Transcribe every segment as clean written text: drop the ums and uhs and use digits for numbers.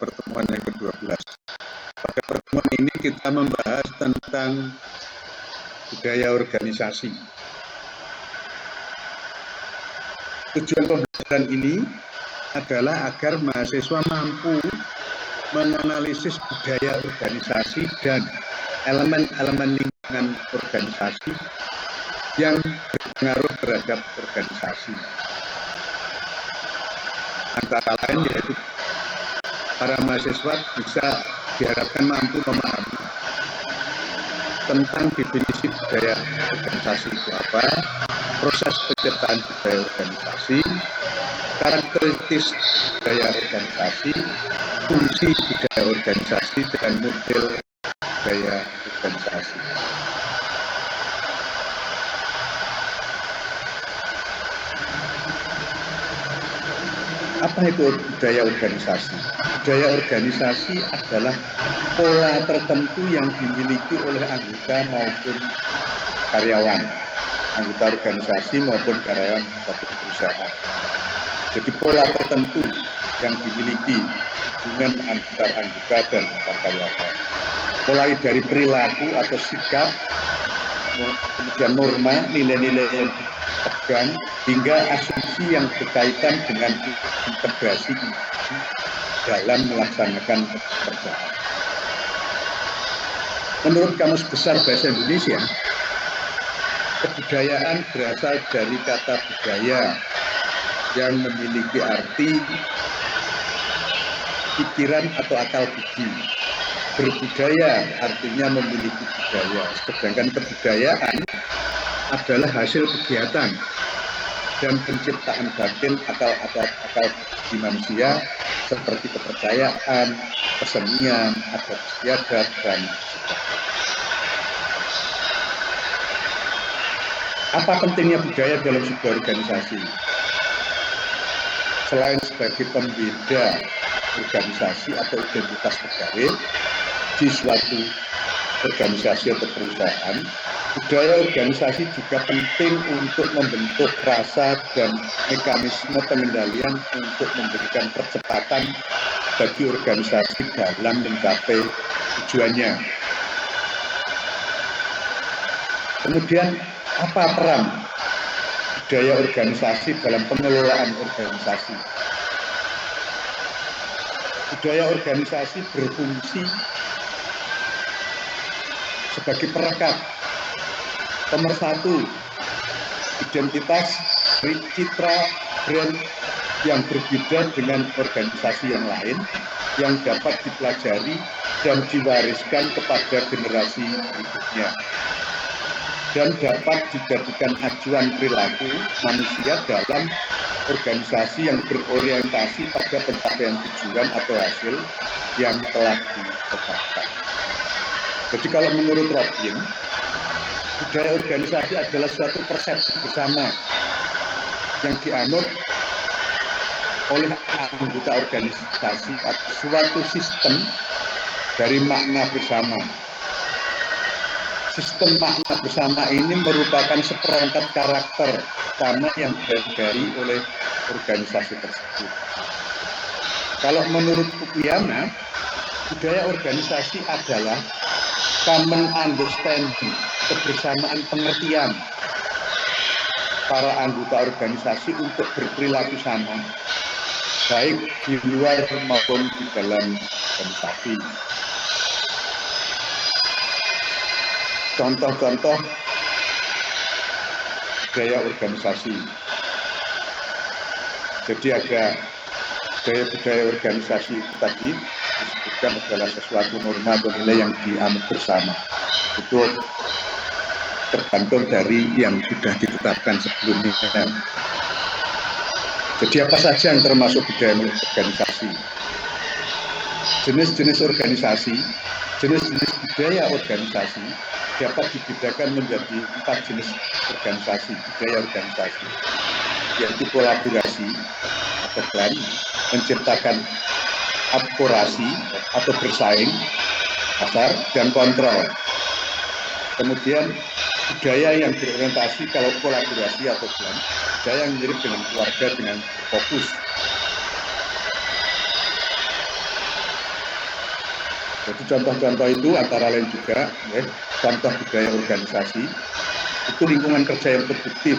pertemuan yang ke-12. Pada pertemuan ini kita membahas tentang budaya organisasi. Tujuan pembelajaran ini adalah agar mahasiswa mampu menganalisis budaya organisasi dan elemen-elemen lingkungan organisasi yang berpengaruh terhadap organisasi. Antara lain yaitu para mahasiswa bisa diharapkan mampu memahami tentang definisi budaya organisasi itu apa, proses penciptaan budaya organisasi, karakteristik budaya organisasi, fungsi budaya organisasi, dan model budaya organisasi. Apa itu budaya organisasi? Budaya organisasi adalah pola tertentu yang dimiliki oleh anggota maupun karyawan, anggota organisasi maupun karyawan satu perusahaan. Jadi pola tertentu yang dimiliki hubungan antar anggota dan antar karyawan. Mulai dari perilaku atau sikap, kemudian norma, nilai-nilai yang dipegang, hingga asumsi yang berkaitan dengan integrasi dalam melaksanakan pekerjaan. Menurut Kamus Besar Bahasa Indonesia, kebudayaan berasal dari kata budaya yang memiliki arti pikiran atau akal budi. Berbudaya artinya memiliki budaya, sedangkan kebudayaan adalah hasil kegiatan dan penciptaan batin akal budi manusia seperti kepercayaan, kesenian, adat istiadat, dan sebagainya. Apa pentingnya budaya dalam sebuah organisasi? Selain sebagai pembeda organisasi atau identitas pegawai di suatu organisasi atau perusahaan, budaya organisasi juga penting untuk membentuk rasa dan mekanisme pengendalian untuk memberikan percepatan bagi organisasi dalam mencapai tujuannya. Kemudian, apa peran budaya organisasi dalam pengelolaan organisasi? Budaya organisasi berfungsi sebagai perekat. Nomor 1, identitas citra brand yang berbeda dengan organisasi yang lain yang dapat dipelajari dan diwariskan kepada generasi berikutnya dan dapat dijadikan acuan perilaku manusia dalam organisasi yang berorientasi pada pencapaian tujuan atau hasil yang telah ditetapkan. Jadi kalau menurut Robin, budaya organisasi adalah suatu persepsi bersama yang dianut oleh anggota organisasi atau suatu sistem dari makna bersama. Sistem makna bersama ini merupakan seperangkat karakter utama yang dipelajari oleh organisasi tersebut. Kalau menurut Fukuyama, budaya organisasi adalah common understanding, kebersamaan pengertian para anggota organisasi untuk berperilaku sama, baik di luar maupun di dalam organisasi. Contoh-contoh budaya organisasi. Jadi ada budaya organisasi itu tadi disebutkan adalah sesuatu norma atau nilai yang dianut bersama. Itu tergantung dari yang sudah ditetapkan sebelumnya. Jadi apa saja yang termasuk budaya organisasi? Jenis-jenis organisasi, jenis-jenis budaya organisasi dapat dibedakan menjadi 4 jenis organisasi, budaya organisasi, yaitu kolaborasi atau plan, menciptakan akurasi atau bersaing, pasar, dan kontrol. Kemudian budaya yang berorientasi kalau kolaborasi atau plan, budaya yang mirip dengan keluarga dengan fokus. Jadi contoh-contoh itu antara lain juga, contoh budaya organisasi, itu lingkungan kerja yang produktif.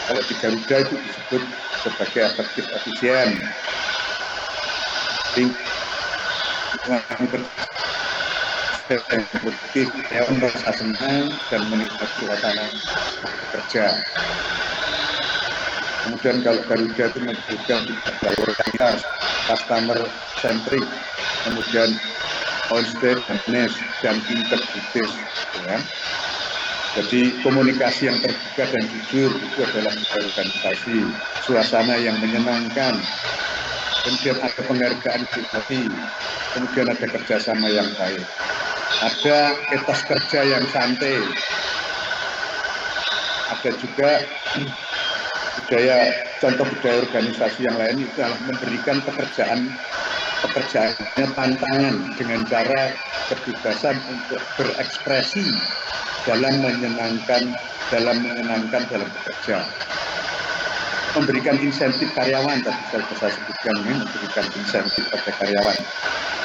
Kalau di Garuda itu disebut sebagai efektif efisien. Lingkungan kerja yang produktif, yang merasa senang dan menikmati suasana bekerja. Kemudian kalau Garuda itu menyebutkan loyalitas, customer centric, kemudian onstage, honest, dan integritas. Ya. Jadi komunikasi yang terbuka dan jujur itu adalah organisasi, suasana yang menyenangkan, kemudian ada penghargaan pribadi, kemudian ada kerjasama yang baik, ada etos kerja yang santai, ada juga contoh budaya organisasi yang lain itu adalah memberikan pekerjaannya tantangan dengan cara kebebasan untuk berekspresi dalam menyenangkan dalam bekerja, memberikan insentif karyawan, tadi saya sebutkan ini, memberikan insentif pada karyawan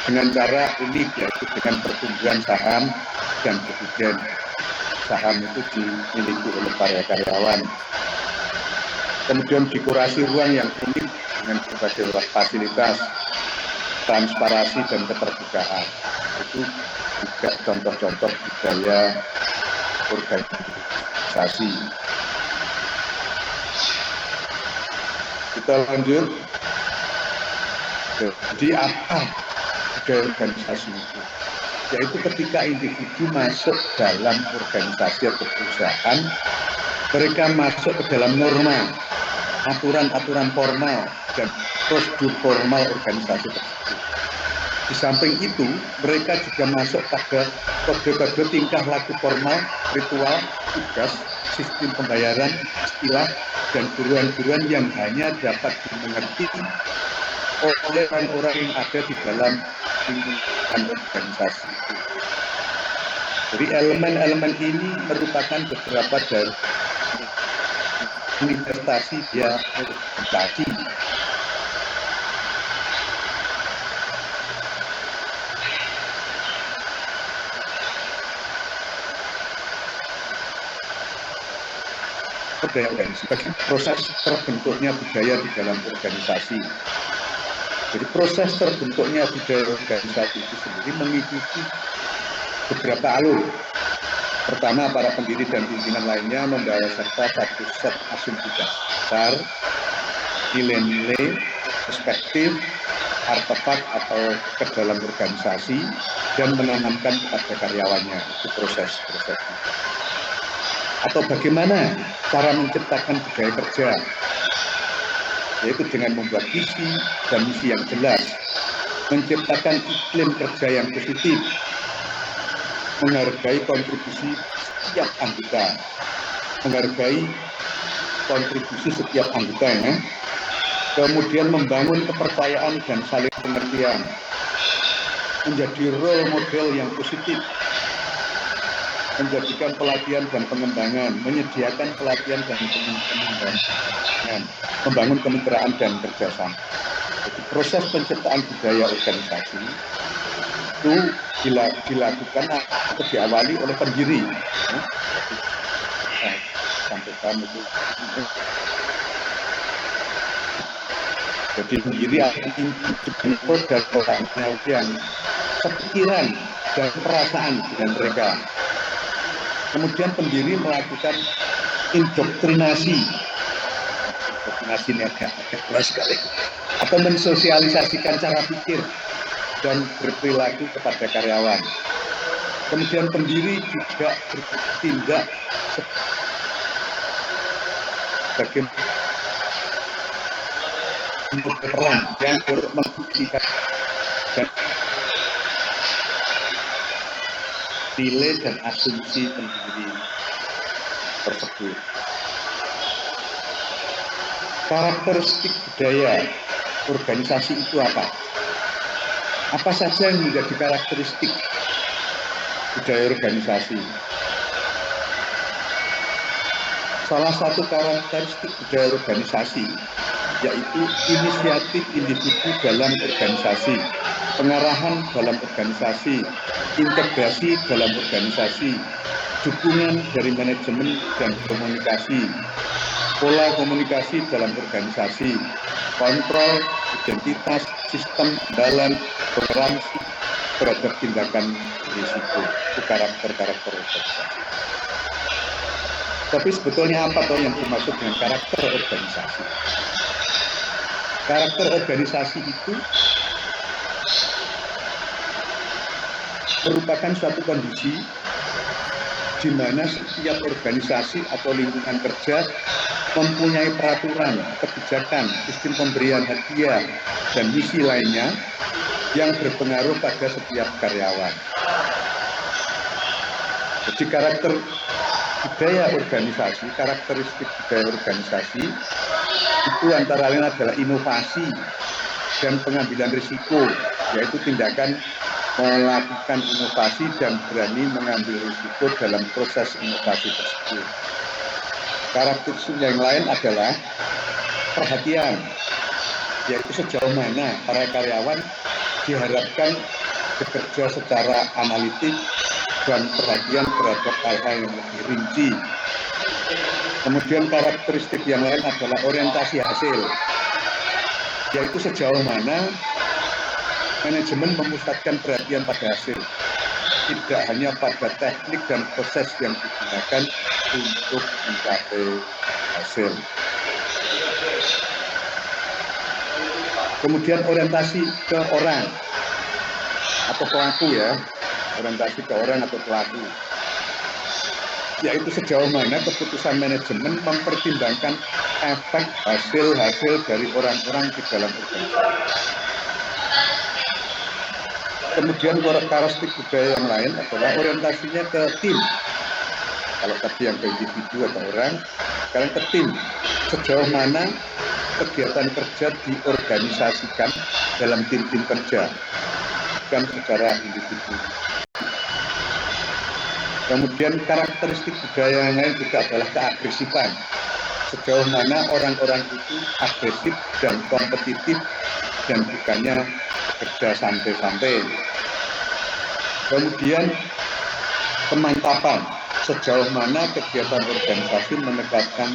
dengan cara unik, yaitu dengan pertumbuhan saham dan dividen. Saham itu dimiliki oleh para karyawan. Kemudian dekorasi ruang yang unik dengan berbagai fasilitas, transparansi dan keterbukaan. Itu juga contoh-contoh budaya organisasi. Kita lanjut. Jadi apa budaya organisasi itu? Yaitu ketika individu masuk dalam organisasi atau perusahaan, mereka masuk ke dalam norma, aturan-aturan formal dan prosedur formal organisasi tersebut. Di samping itu, mereka juga masuk pada kode-kode tingkah laku formal, ritual, tugas, sistem pembayaran, istilah, dan buruan-buruan yang hanya dapat dimengerti oleh orang-orang yang ada di dalam lingkungan organisasi itu. Jadi elemen-elemen ini merupakan beberapa dari manifestasi dia organisasi. Budaya organisasi, proses terbentuknya budaya di dalam organisasi. Jadi proses terbentuknya budaya organisasi itu sendiri mengikuti beberapa alur. Pertama, para pendiri dan pimpinan lainnya membawa serta satu set asumsi dasar, nilai-nilai, perspektif, artefak atau ke dalam organisasi, dan menanamkan kepada karyawannya. Itu proses-prosesnya. Atau bagaimana cara menciptakan budaya kerja, yaitu dengan membuat visi dan misi yang jelas, menciptakan iklim kerja yang positif, menghargai kontribusi setiap anggota, ya. Kemudian membangun kepercayaan dan saling pengertian, menjadi role model yang positif, menjadikan pelatihan dan pengembangan, menyediakan pelatihan dan pengembangan, membangun kemitraan dan kerjasama. Jadi proses penciptaan budaya organisasi itu dilakukan atau diawali oleh pendiri. Sampaikan itu. Jadi pendiri akan input dan orangnya yang sepikiran dan perasaan dengan mereka. Kemudian pendiri melakukan indoktrinasi ini agak keras sekali, atau mensosialisasikan cara pikir dan berperilaku kepada karyawan. Kemudian pendiri juga bertindak sebagai peran yang membuktikan dan nilai dan asumsi pendiri tersebut. Karakteristik budaya organisasi itu apa? Apa saja yang menjadi karakteristik budaya organisasi? Salah satu karakteristik budaya organisasi yaitu inisiatif individu dalam organisasi, pengarahan dalam organisasi, integrasi dalam organisasi, dukungan dari manajemen dan komunikasi, pola komunikasi dalam organisasi, kontrol, identitas, sistem, kendali, toleransi terhadap tindakan risiko, itu karakter-karakter organisasi. Tapi sebetulnya apa toh yang dimaksud dengan karakter organisasi? Karakter organisasi itu merupakan suatu kondisi di mana setiap organisasi atau lingkungan kerja mempunyai peraturan, kebijakan, sistem pemberian hadiah, dan misi lainnya yang berpengaruh pada setiap karyawan. Jadi karakter budaya organisasi, karakteristik budaya organisasi itu antara lain adalah inovasi dan pengambilan risiko, yaitu tindakan melakukan inovasi dan berani mengambil risiko dalam proses inovasi tersebut. Karakteristik yang lain adalah perhatian, yaitu sejauh mana para karyawan diharapkan bekerja secara analitik dan perhatian terhadap hal-hal yang lebih rinci. Kemudian karakteristik yang lain adalah orientasi hasil, yaitu sejauh mana manajemen memusatkan perhatian pada hasil, tidak hanya pada teknik dan proses yang digunakan untuk mencapai hasil. Kemudian orientasi ke orang atau pelaku ya, orientasi ke orang atau pelaku, yaitu sejauh mana keputusan manajemen mempertimbangkan efek hasil-hasil dari orang-orang di dalam organisasi. Kemudian karakteristik budaya yang lain adalah orientasinya ke tim. Kalau tadi yang ke individu atau orang, sekarang ke tim. Sejauh mana kegiatan kerja diorganisasikan dalam tim-tim kerja, bukan secara individu. Kemudian karakteristik budaya yang lain juga adalah keagresifan. Sejauh mana orang-orang itu agresif dan kompetitif dan bukannya bekerja santai-santai. Kemudian kemantapan. Sejauh mana kegiatan organisasi menekankan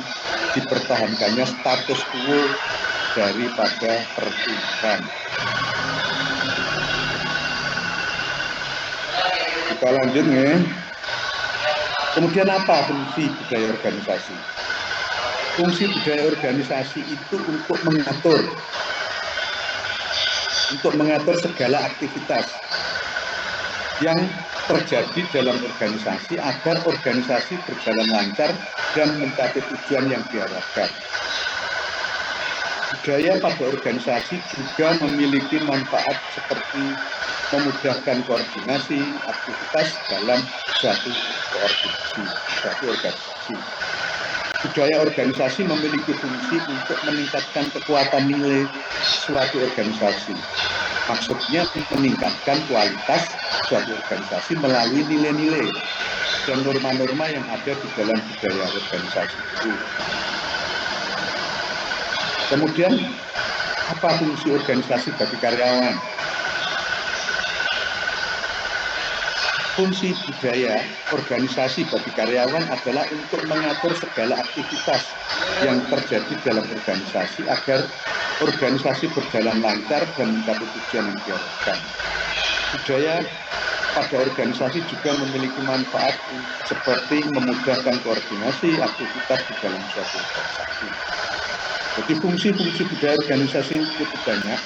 dipertahankannya status quo daripada pertumbuhan. Kita lanjut nih. Kemudian apa fungsi budaya organisasi? Fungsi budaya organisasi itu untuk mengatur segala aktivitas yang terjadi dalam organisasi agar organisasi berjalan lancar dan mencapai tujuan yang diharapkan. Budaya pada organisasi juga memiliki manfaat seperti memudahkan koordinasi aktivitas dalam suatu organisasi. Budaya organisasi memiliki fungsi untuk meningkatkan kekuatan nilai suatu organisasi. Maksudnya meningkatkan kualitas suatu organisasi melalui nilai-nilai dan norma-norma yang ada di dalam budaya organisasi itu. Kemudian, apa fungsi organisasi bagi karyawan? Fungsi budaya organisasi bagi karyawan adalah untuk mengatur segala aktivitas yang terjadi dalam organisasi agar organisasi berjalan lancar dan mencapai tujuan yang diharapkan. Budaya pada organisasi juga memiliki manfaat seperti memudahkan koordinasi aktivitas di dalam suatu organisasi. Jadi fungsi-fungsi budaya organisasi cukup banyak,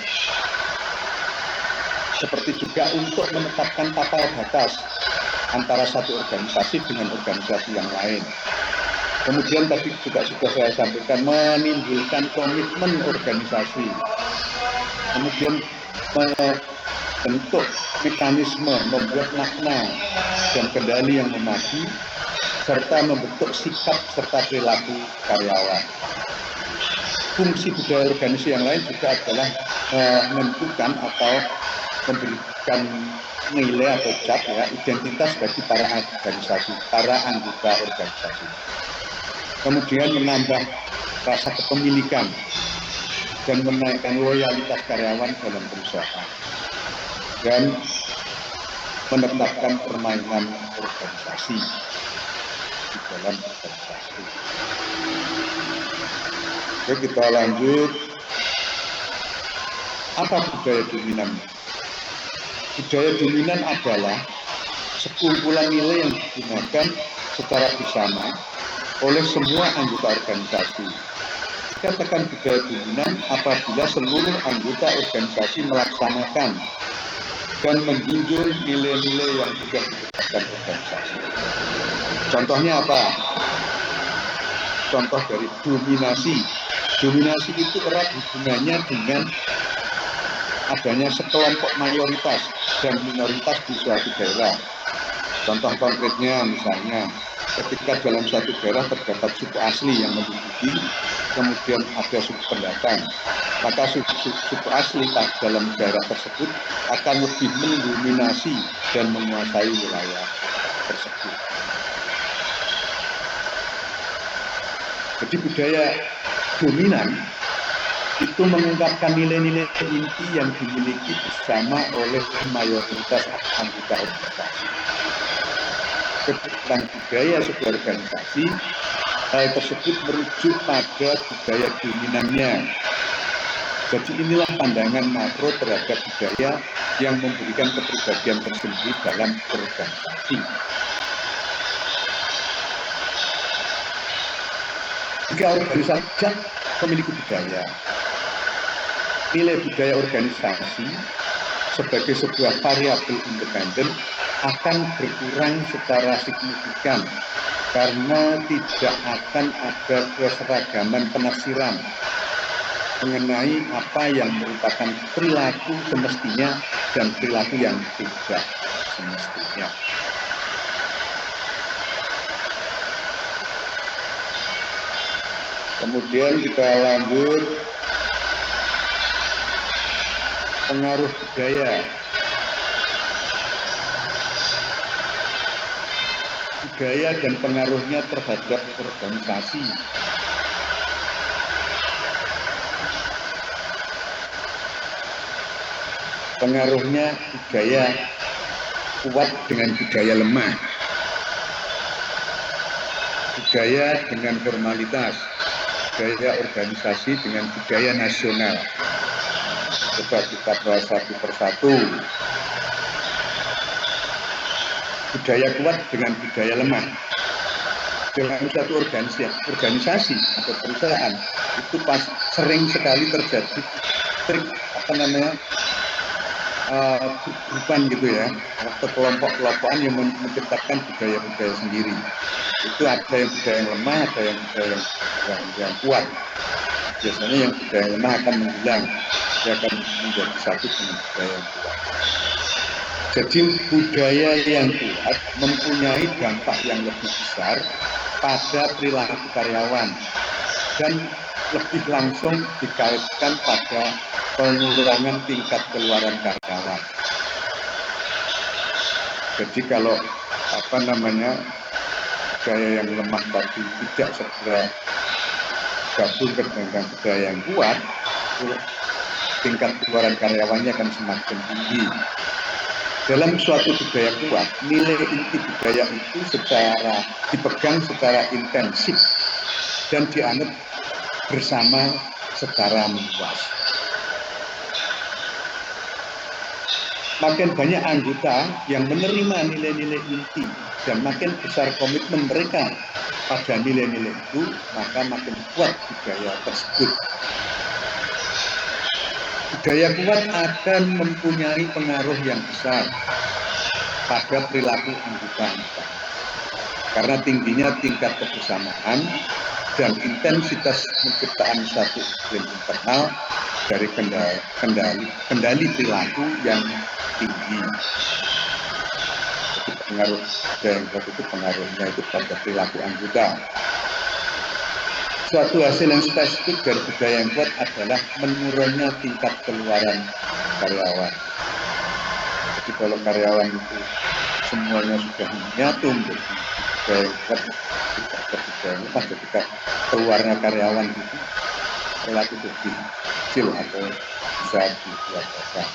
seperti juga untuk menetapkan tapal batas antara satu organisasi dengan organisasi yang lain. Kemudian tadi juga sudah saya sampaikan, menimbulkan komitmen organisasi. Kemudian membentuk mekanisme, membuat makna dan kendali yang memadu, serta membentuk sikap serta perilaku karyawan. Fungsi budaya organisasi yang lain juga adalah menentukan atau memberikan nilai atau cap ya, identitas bagi para anggota organisasi. Kemudian menambah rasa kepemilikan dan menaikkan loyalitas karyawan dalam perusahaan dan menetapkan permainan organisasi di dalam organisasi. Oke, kita lanjut. Apa budaya dominan? Budaya dominan adalah sekumpulan nilai yang digunakan secara bersama oleh semua anggota organisasi. Dikatakan budaya dominan apabila seluruh anggota organisasi melaksanakan dan menjunjung nilai-nilai yang sudah ditetapkan organisasi. Contohnya apa? Contoh dari dominasi. Dominasi itu erat hubungannya dengan adanya sekelompok mayoritas dan minoritas di suatu daerah. Contoh konkretnya misalnya ketika dalam suatu daerah terdapat suku asli yang menduduki, kemudian ada suku pendatang, maka suku asli dalam daerah tersebut akan lebih mendominasi dan menguasai wilayah tersebut. Jadi budaya dominan itu mengungkapkan nilai-nilai inti yang dimiliki bersama oleh mayoritas anggota organisasi. Tentang budaya sebuah organisasi, hal tersebut merujuk pada budaya dominannya. Jadi inilah pandangan makro terhadap budaya yang memberikan kepribadian tersendiri dalam organisasi. Jika organisasi memiliki budaya, nilai budaya organisasi sebagai sebuah variabel independen akan berkurang secara signifikan karena tidak akan ada keseragaman penafsiran mengenai apa yang merupakan perilaku semestinya dan perilaku yang tidak semestinya. Kemudian kita lanjut pengaruh budaya. Budaya dan pengaruhnya terhadap organisasi. Pengaruhnya budaya kuat dengan budaya lemah. Budaya dengan formalitas. Budaya organisasi dengan budaya nasional. Coba kita bahas satu persatu. Budaya kuat dengan budaya lemah. Dalam satu organisasi atau perusahaan itu sering sekali terjadi grupan gitu ya, atau kelompok-kelompokan yang menciptakan budaya-budaya sendiri. Itu ada yang budaya yang lemah, ada yang budaya yang kuat. Biasanya yang budaya yang lemah akan menghilang, dia akan menjadi satu dengan budaya yang kuat. Jadi budaya yang kuat mempunyai dampak yang lebih besar pada perilaku karyawan dan lebih langsung dikaitkan pada pengurangan tingkat keluaran karyawan. Jadi kalau budaya yang lemah tadi tidak segera gabung dengan budaya yang kuat, tingkat keluaran karyawannya akan semakin tinggi. Dalam suatu budaya kuat, nilai inti budaya itu dipegang secara intensif dan dianut bersama secara meluas. Makin banyak anggota yang menerima nilai-nilai inti dan makin besar komitmen mereka pada nilai-nilai itu, maka makin kuat budaya tersebut. Budaya kuat akan mempunyai pengaruh yang besar pada perilaku anggota karena tingginya tingkat kebersamaan dan intensitas penciptaan satu iklim internal dari kendali perilaku yang tinggi. Jadi pengaruh budaya yang kuat itu pengaruhnya itu pada perilaku anggota. Suatu hasil yang spesifik dari budaya yang kuat adalah menurunnya tingkat keluaran karyawan. Jadi kalau karyawan itu semuanya sudah menyatu menjadi budaya yang kuat, tidak ada budaya yang lemah, ketika keluarnya karyawan itu relatif lebih kecil atau bisa dikeluarkan.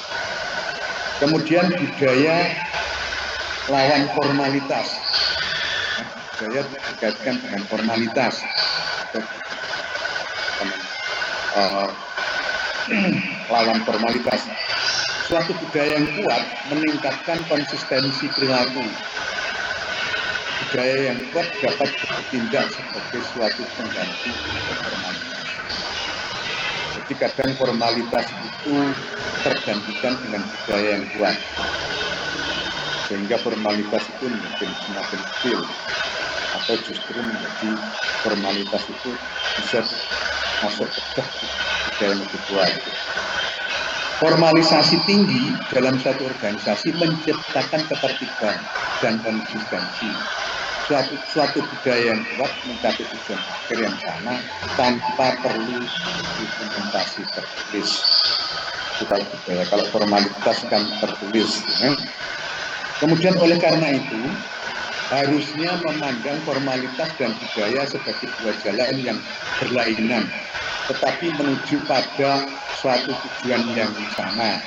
Kemudian budaya lawan formalitas. Budaya dikaitkan dengan formalitas atau lawan formalitas. Suatu budaya yang kuat meningkatkan konsistensi perilaku. Budaya yang kuat dapat bertindak sebagai suatu pengganti formalitas. Jadi kadang formalitas itu tergantikan dengan budaya yang kuat, sehingga formalitas itu mungkin semakin kecil, atau justru menjadi formalitas itu bisa masuk ke budaya yang lebih kuat. Formalisasi tinggi dalam suatu organisasi menciptakan ketertiban dan konsistensi. Suatu budaya yang kuat mencapai tujuan akhir yang sama tanpa perlu implementasi tertulis. Kita budaya, kalau formalitas kan tertulis. Ya. Kemudian oleh karena itu harusnya memandang formalitas dan budaya sebagai dua jalan yang berlainan, tetapi menuju pada suatu tujuan yang sama.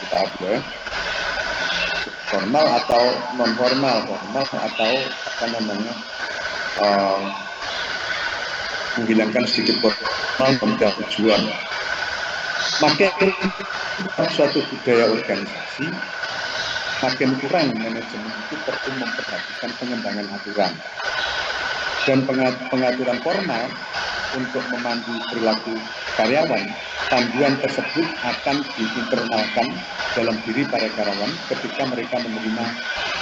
Kita ya. Formal atau non formal, formal atau apa namanya menghilangkan sedikit formal memegang tujuan. Makin suatu budaya organisasi, makin kurang manajemen itu perlu memperhatikan pengembangan aturan dan pengaturan formal untuk memandu perilaku karyawan. Panduan tersebut akan diinternalkan dalam diri para karyawan ketika mereka menerima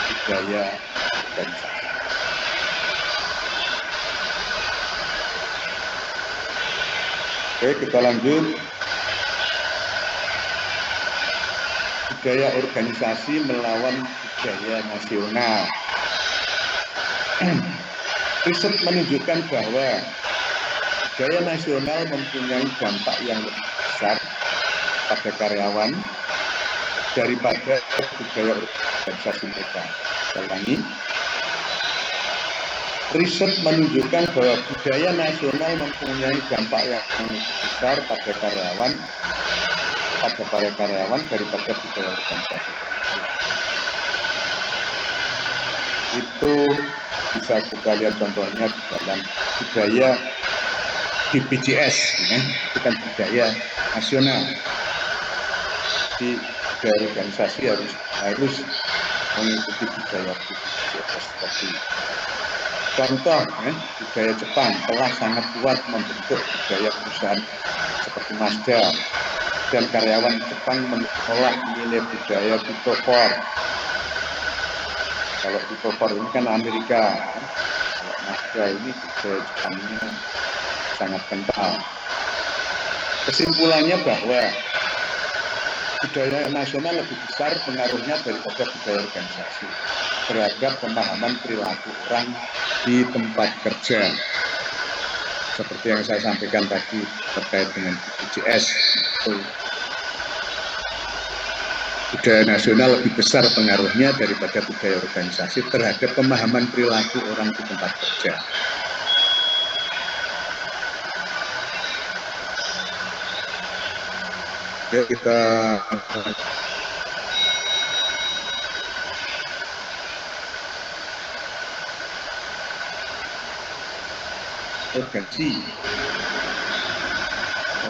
budaya organisasi. Oke, kita lanjut. Budaya organisasi melawan budaya nasional. Riset menunjukkan bahwa budaya nasional mempunyai dampak yang lebih besar pada karyawan daripada budaya organisasi mereka. Saya ulangi. Riset menunjukkan bahwa budaya nasional mempunyai dampak yang lebih besar pada para karyawan daripada budaya organisasi. Itu bisa kita lihat contohnya di dalam budaya BPJS, ya, itu kan budaya nasional. Di budaya organisasi harus mengikuti budaya BPJS seperti contoh, ya, budaya Jepang telah sangat kuat membentuk budaya perusahaan seperti Mazda, dan karyawan Jepang menolak nilai budaya People Power. Kalau People Power ini kan Amerika, ya. Kalau Mazda ini budaya Jepangnya sangat kental. Kesimpulannya bahwa budaya nasional lebih besar pengaruhnya daripada budaya organisasi terhadap pemahaman perilaku orang di tempat kerja. Seperti yang saya sampaikan tadi terkait dengan BPJS. Budaya nasional lebih besar pengaruhnya daripada budaya organisasi terhadap pemahaman perilaku orang di tempat kerja. Ya, kita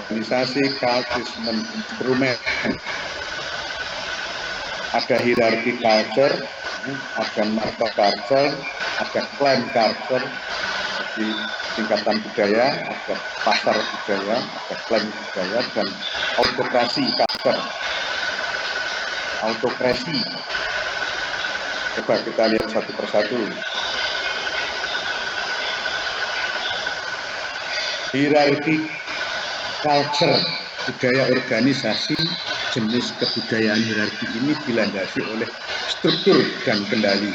organisasi culture instrumen. Ada hierarki culture, ada market culture, ada clan culture, di tingkatan budaya, ada pasar budaya, ada clan budaya, dan autokrasi culture. Autokrasi. Coba kita lihat satu persatu. Hierarki culture, budaya organisasi, jenis kebudayaan hierarki ini dilandasi oleh struktur dan kendali.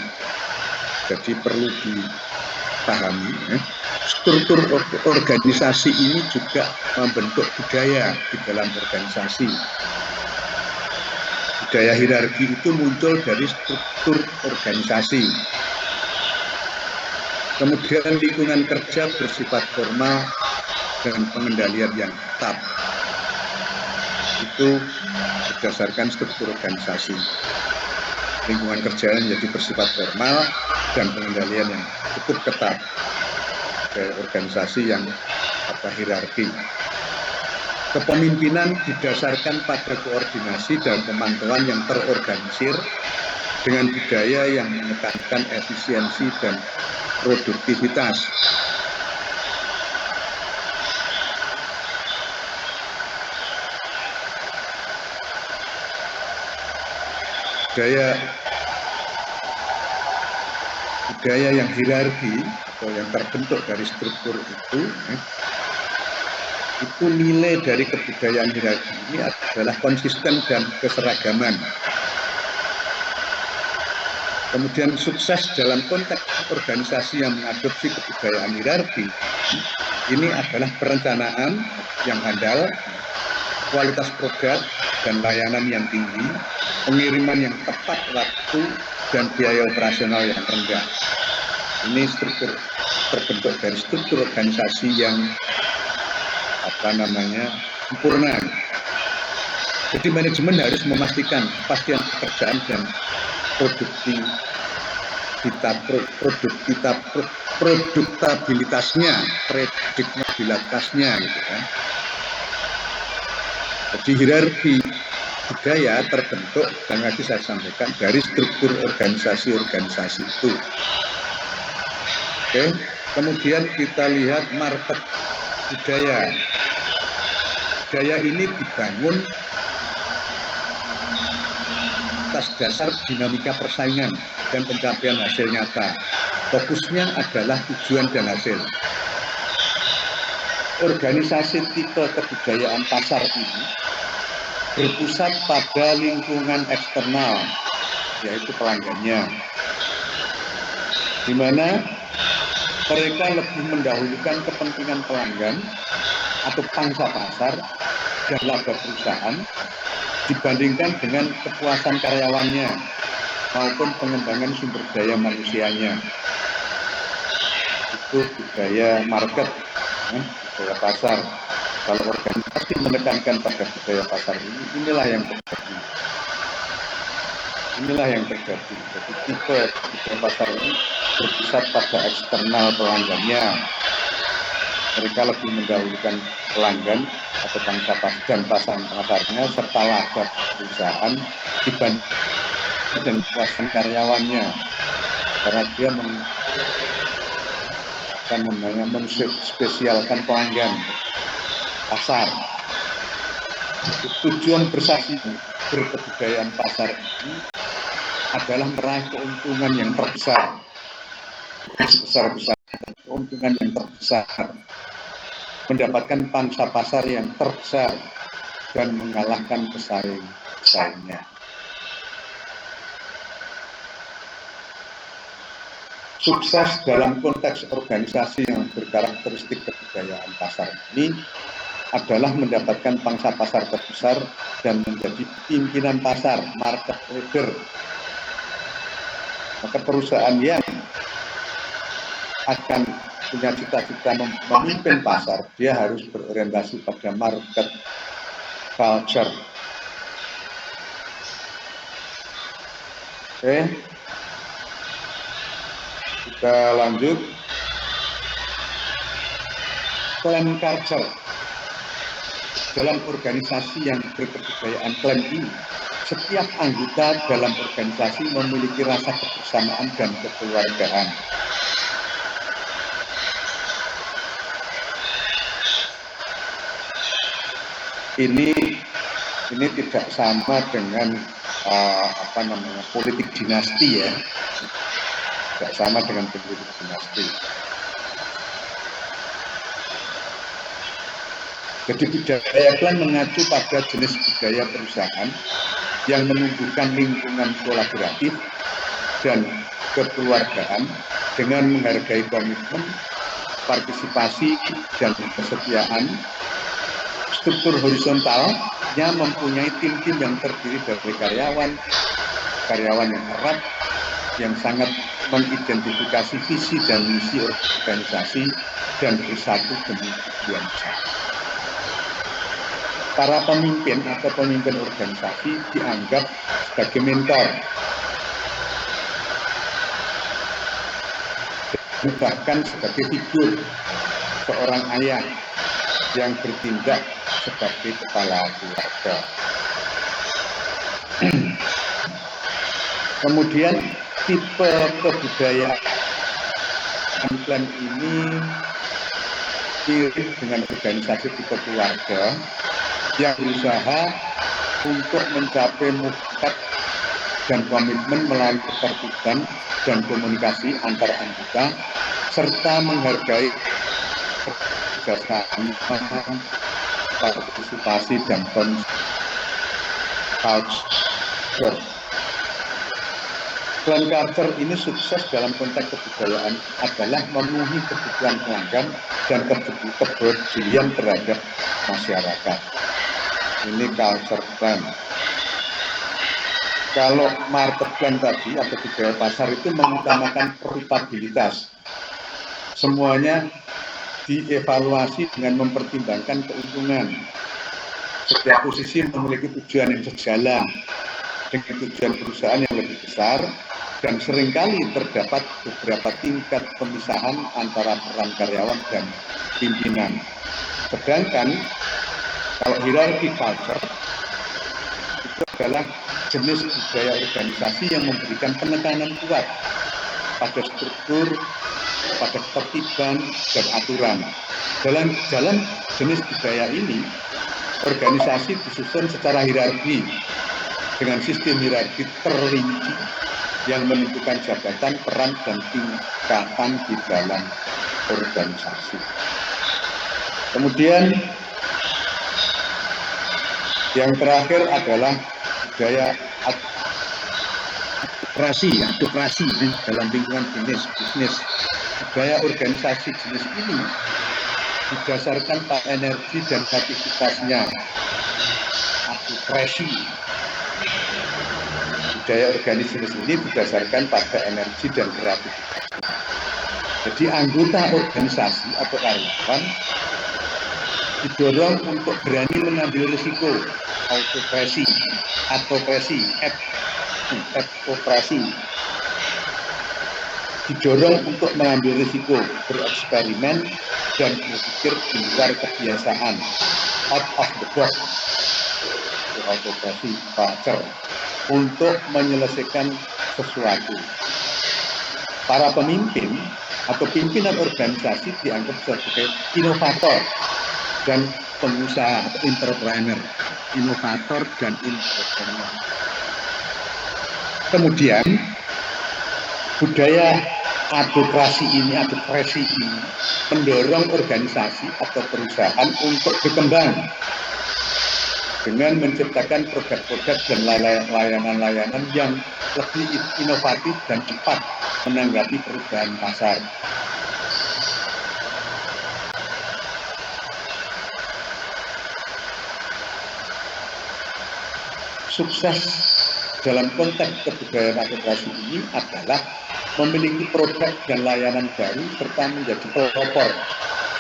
Jadi perlu dipahami, ya. Struktur organisasi ini juga membentuk budaya di dalam organisasi. Budaya hierarki itu muncul dari struktur organisasi. Kemudian lingkungan kerja bersifat formal dan pengendalian yang ketat. Itu berdasarkan struktur organisasi. Lingkungan kerja menjadi bersifat formal dan pengendalian yang cukup ketat. Dari organisasi yang hierarki. Kepemimpinan didasarkan pada koordinasi dan pemantauan yang terorganisir dengan budaya yang menekankan efisiensi dan produktivitas. Budaya yang hierarki atau yang terbentuk dari struktur itu nilai dari kebudayaan hierarki ini adalah konsisten dan keseragaman. Kemudian sukses dalam konteks organisasi yang mengadopsi kebudayaan hierarki ini adalah perencanaan yang handal, kualitas produk dan layanan yang tinggi, pengiriman yang tepat waktu, dan biaya operasional yang rendah. Ini struktur terbentuk dari struktur organisasi yang sempurna. Jadi manajemen harus memastikan kepastian pekerjaan dan produktabilitasnya, gitu kan. Jadi hierarki budaya terbentuk, dan lagi saya sampaikan, dari struktur organisasi itu. Oke, kemudian kita lihat market budaya. Budaya ini dibangun atas dasar dinamika persaingan dan pencapaian hasil nyata. Fokusnya adalah tujuan dan hasil. Organisasi tipe kebudayaan pasar ini berpusat pada lingkungan eksternal, yaitu pelanggannya, di mana mereka lebih mendahulukan kepentingan pelanggan atau pangsa pasar dan laba perusahaan dibandingkan dengan kepuasan karyawannya maupun pengembangan sumber daya manusianya. Itu budaya market, budaya pasar. Kalau organisasi menekankan pada budaya pasar ini, inilah yang terjadi. Jadi tipe budaya pasar ini berpusat pada eksternal pelanggannya. Mereka lebih mendahulukan pelanggan atau pangsa pasar dan pasarnya serta laba perusahaan dibanding dan kepuasan karyawannya, karena dia menspesialkan pelanggan pasar. Tujuan berkebudayaan pasar ini adalah meraih keuntungan yang terbesar, keuntungan yang terbesar, mendapatkan pangsa pasar yang terbesar dan mengalahkan pesaingnya. Sukses dalam konteks organisasi yang berkarakteristik kebudayaan pasar ini adalah mendapatkan pangsa pasar terbesar dan menjadi pimpinan pasar, market leader. Maka perusahaan yang akan punya cita-cita memimpin pasar, dia harus berorientasi pada market culture. Oke, kita lanjut. Clan culture. Dalam organisasi yang berkebudayaan clan ini, setiap anggota dalam organisasi memiliki rasa kebersamaan dan kekeluargaan. Ini tidak sama dengan politik dinasti ya. Tidak sama dengan politik dinasti. Jadi budaya clan mengacu pada jenis budaya perusahaan yang menumbuhkan lingkungan kolaboratif dan kekeluargaan dengan menghargai komitmen, partisipasi, dan kesetiaan. Struktur horizontalnya mempunyai tim-tim yang terdiri dari karyawan yang erat, yang sangat mengidentifikasi visi dan misi organisasi dan bersatu demi tujuan besar. Para pemimpin atau pemimpin organisasi dianggap sebagai mentor, bahkan sebagai figur seorang ayah yang bertindak sebagai kepala keluarga. Kemudian tipe kebudayaan plan ini mirip dengan organisasi tipe keluarga yang berusaha untuk mencapai mufakat dan komitmen melalui ketertiban dan komunikasi antar anggota serta menghargai kerjasama, partisipasi dan culture. Plan culture ini sukses dalam konteks kebudayaan adalah memenuhi kebutuhan pelanggan dan kepedulian terhadap masyarakat. Ini culture plan. Kalau market plan tadi atau budaya pasar itu mengutamakan profitabilitas. Semuanya dievaluasi dengan mempertimbangkan keuntungan. Setiap posisi memiliki tujuan yang sejalan dengan tujuan perusahaan yang lebih besar, dan seringkali terdapat beberapa tingkat pemisahan antara peran karyawan dan pimpinan. Sedangkan kalau hierarki culture itu adalah jenis budaya organisasi yang memberikan penekanan kuat pada struktur, pada ketertiban dan aturan. Dalam jenis budaya ini, organisasi disusun secara hierarki dengan sistem hierarki terrinci yang menentukan jabatan, peran, dan tingkatan di dalam organisasi. Kemudian yang terakhir adalah budaya advokasi dalam lingkungan bisnis. Budaya organisasi jenis ini didasarkan pada energi dan aktivitasnya. Advokasi. Budaya organisasi jenis ini didasarkan pada energi dan kreativitas. Jadi anggota organisasi atau karyawan didorong untuk berani mengambil risiko, autokrasi, didorong untuk mengambil risiko, bereksperimen dan berpikir di luar kebiasaan, out of the box, autokrasi, culture, untuk menyelesaikan sesuatu. Para pemimpin atau pimpinan organisasi dianggap sebagai inovator dan pengusaha atau entrepreneur. Kemudian budaya advokasi ini mendorong organisasi atau perusahaan untuk berkembang dengan menciptakan produk-produk dan layanan-layanan yang lebih inovatif dan cepat menanggapi perubahan pasar. Sukses dalam konteks kebudayaan advokasi ini adalah memiliki produk dan layanan baru serta menjadi pelopor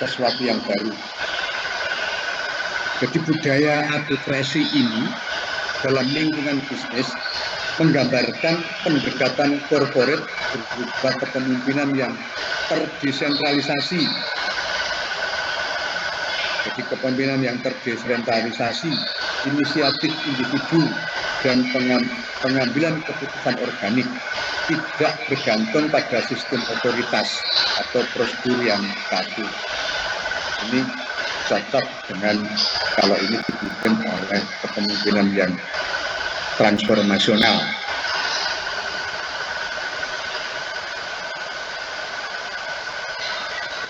sesuatu yang baru. Jadi budaya advokasi ini dalam lingkungan bisnis menggambarkan pendekatan korporat berupa kepemimpinan yang terdesentralisasi. Jadi kepemimpinan yang terdesentralisasi, inisiatif individu dan pengambilan keputusan organik tidak bergantung pada sistem otoritas atau prosedur yang kaku. Ini cocok dengan kalau ini dipimpin oleh kepemimpinan yang transformasional.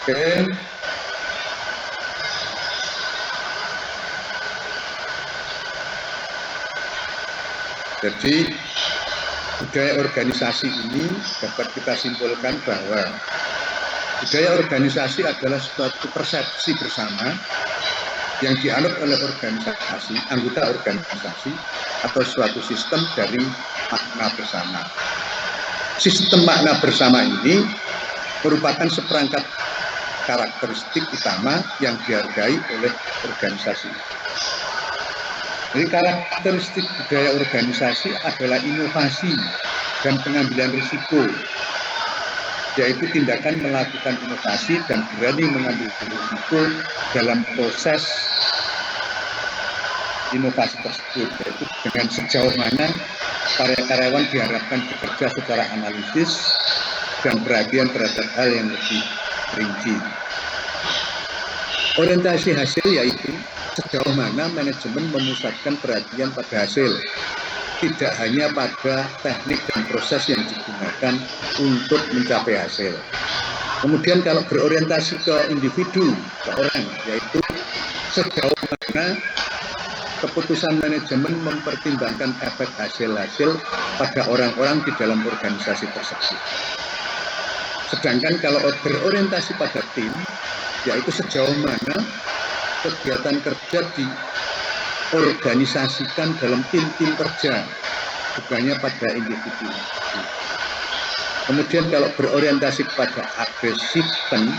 Oke. Jadi budaya organisasi ini dapat kita simpulkan bahwa budaya organisasi adalah suatu persepsi bersama yang dianut oleh organisasi, anggota organisasi atau suatu sistem dari makna bersama. sistem makna bersama ini merupakan seperangkat karakteristik utama yang dihargai oleh organisasi. Jadi karakteristik budaya organisasi adalah inovasi dan pengambilan risiko, yaitu tindakan melakukan inovasi dan berani mengambil risiko dalam proses inovasi tersebut, yaitu dengan sejauh mana para karyawan diharapkan bekerja secara analisis dan perhatian terhadap hal yang lebih rinci. Orientasi hasil yaitu sejauh mana manajemen memusatkan perhatian pada hasil, tidak hanya pada teknik dan proses yang digunakan untuk mencapai hasil. Kemudian kalau berorientasi ke individu, ke orang, yaitu sejauh mana keputusan manajemen mempertimbangkan efek hasil-hasil pada orang-orang di dalam organisasi tersebut. Sedangkan kalau berorientasi pada tim, yaitu sejauh mana kegiatan kerja diorganisasikan dalam tim-tim kerja, bukannya pada individu. Kemudian kalau berorientasi pada agresifan,